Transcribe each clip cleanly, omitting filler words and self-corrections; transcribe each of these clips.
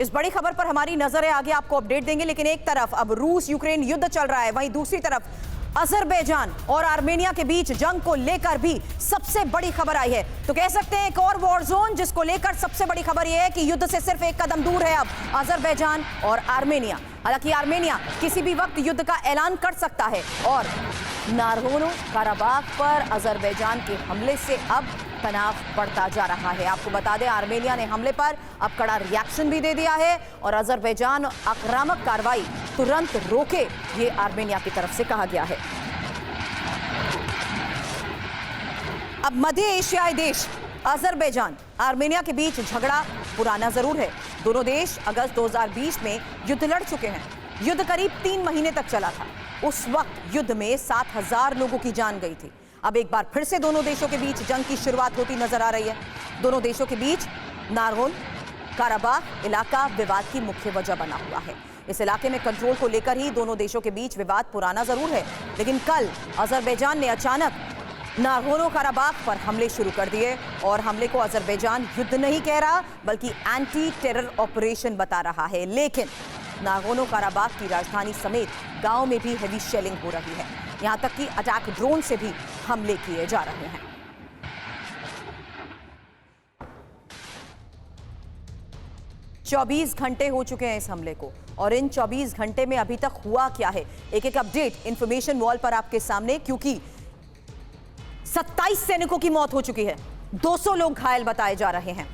इस बड़ी खबर पर हमारी नजर है, आगे आपको अपडेट देंगे। लेकिन एक तरफ अब रूस यूक्रेन युद्ध चल रहा है, वहीं दूसरी तरफ अजरबैजान और आर्मेनिया के बीच जंग को लेकर भी सबसे बड़ी खबर आई है। तो कह सकते हैं एक और वॉर जोन, जिसको लेकर सबसे बड़ी खबर यह है कि युद्ध से सिर्फ एक कदम दूर है अब अजरबैजान और आर्मेनिया। हालांकि आर्मेनिया किसी भी वक्त युद्ध का ऐलान कर सकता है और नागोर्नो कराबाख पर अजरबैजान के हमले से अब तनाव बढ़ता जा रहा है। आपको बता दें, आर्मेनिया ने हमले पर अब कड़ा रिएक्शन भी दे दिया है और अजरबैजान आक्रामक कार्रवाई तुरंत रोके, ये आर्मेनिया की तरफ से कहा गया है। अब मध्य एशियाई देश अजरबैजान आर्मेनिया के बीच झगड़ा पुराना जरूर है। दोनों देश अगस्त 2020 में युद्ध लड़ चुके हैं। युद्ध करीब 3 महीने तक चला था। उस वक्त युद्ध में 7000 लोगों की जान गई थी। अब एक बार फिर से दोनों देशों के बीच जंग की शुरुआत होती नजर आ रही है। दोनों देशों के बीच नागोर्नो कराबाख इलाका विवाद की मुख्य वजह बना हुआ है। इस इलाके में कंट्रोल को लेकर ही दोनों देशों के बीच विवाद पुराना जरूर है, लेकिन कल अजरबैजान ने अचानक नागोर्नो कराबाख पर हमले शुरू कर दिए और हमले को अजरबैजान युद्ध नहीं कह रहा बल्कि एंटी टेरर ऑपरेशन बता रहा है। लेकिन नागोर्नो कराबाख की राजधानी समेत गांव में भी हेवी शेलिंग हो रही है। यहां तक कि अटैक ड्रोन से भी हमले किए जा रहे हैं। चौबीस घंटे हो चुके हैं इस हमले को और इन 24 घंटे में अभी तक हुआ क्या है, एक एक अपडेट इंफॉर्मेशन वॉल पर आपके सामने। क्योंकि 27 सैनिकों की मौत हो चुकी है, 200 लोग घायल बताए जा रहे हैं।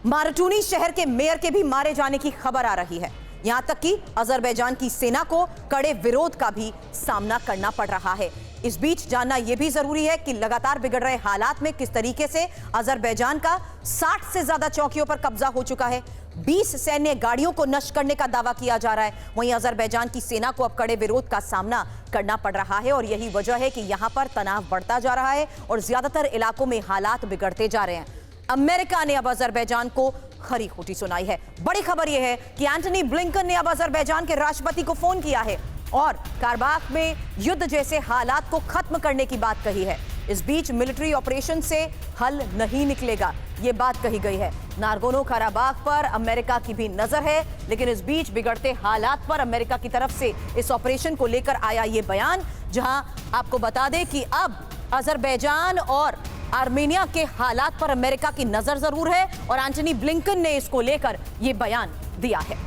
मारटूनी शहर के मेयर के भी मारे जाने की खबर आ रही है। यहां तक कि अजरबैजान की सेना को कड़े विरोध का भी सामना करना पड़ रहा है। इस बीच जानना यह भी जरूरी है कि लगातार बिगड़ रहे हालात में किस तरीके से अजरबैजान का 60 से ज्यादा चौकियों पर कब्जा हो चुका है। 20 सैन्य गाड़ियों को नष्ट करने का दावा किया जा रहा है। वहीं अजरबैजान की सेना को अब कड़े विरोध का सामना करना पड़ रहा है और यही वजह है कि यहां पर तनाव बढ़ता जा रहा है और ज्यादातर इलाकों में हालात बिगड़ते जा रहे हैं। अमेरिका ने अब अजरबैजान को खरी खोटी सुनाई है। बड़ी खबर यह है कि एंटनी ब्लिंकन ने अब अजरबैजान के राष्ट्रपति को फोन किया है और कराबाख में युद्ध जैसे हालात को खत्म करने की बात कही है। इस बीच मिलिट्री ऑपरेशन से हल नहीं निकलेगा, यह बात कही गई है। नागोर्नो कराबाख पर अमेरिका की भी नजर है, लेकिन इस बीच बिगड़ते हालात पर अमेरिका की तरफ से इस ऑपरेशन को लेकर आया यह बयान, जहां आपको बता दें कि अब अजरबैजान और आर्मेनिया के हालात पर अमेरिका की नजर जरूर है और एंटनी ब्लिंकन ने इसको लेकर यह बयान दिया है।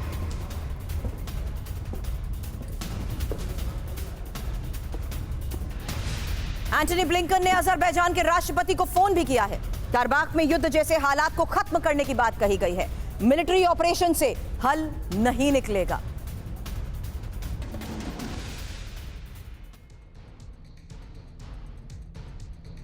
एंटनी ब्लिंकन ने अजरबैजान के राष्ट्रपति को फोन भी किया है। कराबाख में युद्ध जैसे हालात को खत्म करने की बात कही गई है। मिलिट्री ऑपरेशन से हल नहीं निकलेगा।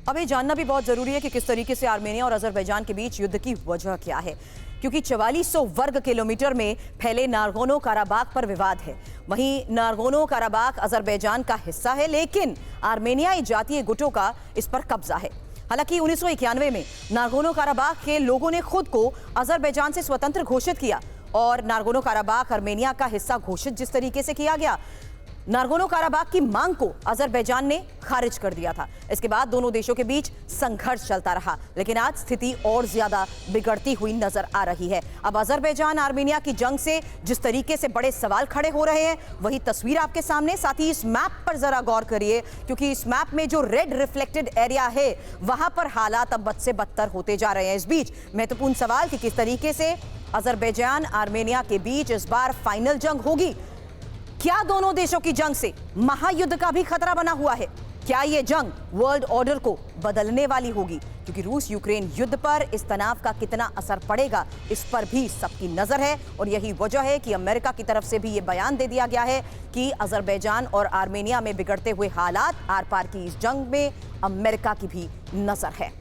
अब ये जानना भी बहुत जरूरी है कि किस तरीके से आर्मेनिया और अजरबैजान के बीच युद्ध की वजह क्या है, क्योंकि 4400 वर्ग किलोमीटर में फैले नागोर्नो कराबाख पर विवाद है। वहीं नागोर्नो कराबाख अजरबैजान का हिस्सा है, लेकिन आर्मेनियाई जातीय गुटों का इस पर कब्जा है। हालांकि 1991 में नागोर्नो कराबाख के लोगों ने खुद को अजरबैजान से स्वतंत्र घोषित किया और नागोर्नो कराबाख आर्मेनिया का हिस्सा घोषित जिस तरीके से किया गया, नागोर्नो कराबाख की मांग को अजरबैजान ने खारिज कर दिया था। इसके बाद दोनों देशों के बीच संघर्ष चलता रहा, लेकिन आज स्थिति और ज्यादा बिगड़ती हुई नजर आ रही है। अब अजरबैजान आर्मेनिया की जंग से जिस तरीके से बड़े सवाल खड़े हो रहे हैं, वही तस्वीर आपके सामने। साथ ही इस मैप पर जरा गौर करिए, क्योंकि इस मैप में जो रेड रिफ्लेक्टेड एरिया है, वहां पर हालात अब बद से बदतर होते जा रहे हैं। इस बीच महत्वपूर्ण सवाल कि किस तरीके से अजरबैजान आर्मेनिया के बीच इस बार फाइनल जंग होगी। क्या दोनों देशों की जंग से महायुद्ध का भी खतरा बना हुआ है? क्या यह जंग वर्ल्ड ऑर्डर को बदलने वाली होगी? क्योंकि रूस यूक्रेन युद्ध पर इस तनाव का कितना असर पड़ेगा, इस पर भी सबकी नजर है और यही वजह है कि अमेरिका की तरफ से भी यह बयान दे दिया गया है कि अजरबैजान और आर्मेनिया में बिगड़ते हुए हालात, आर पार की इस जंग में अमेरिका की भी नजर है।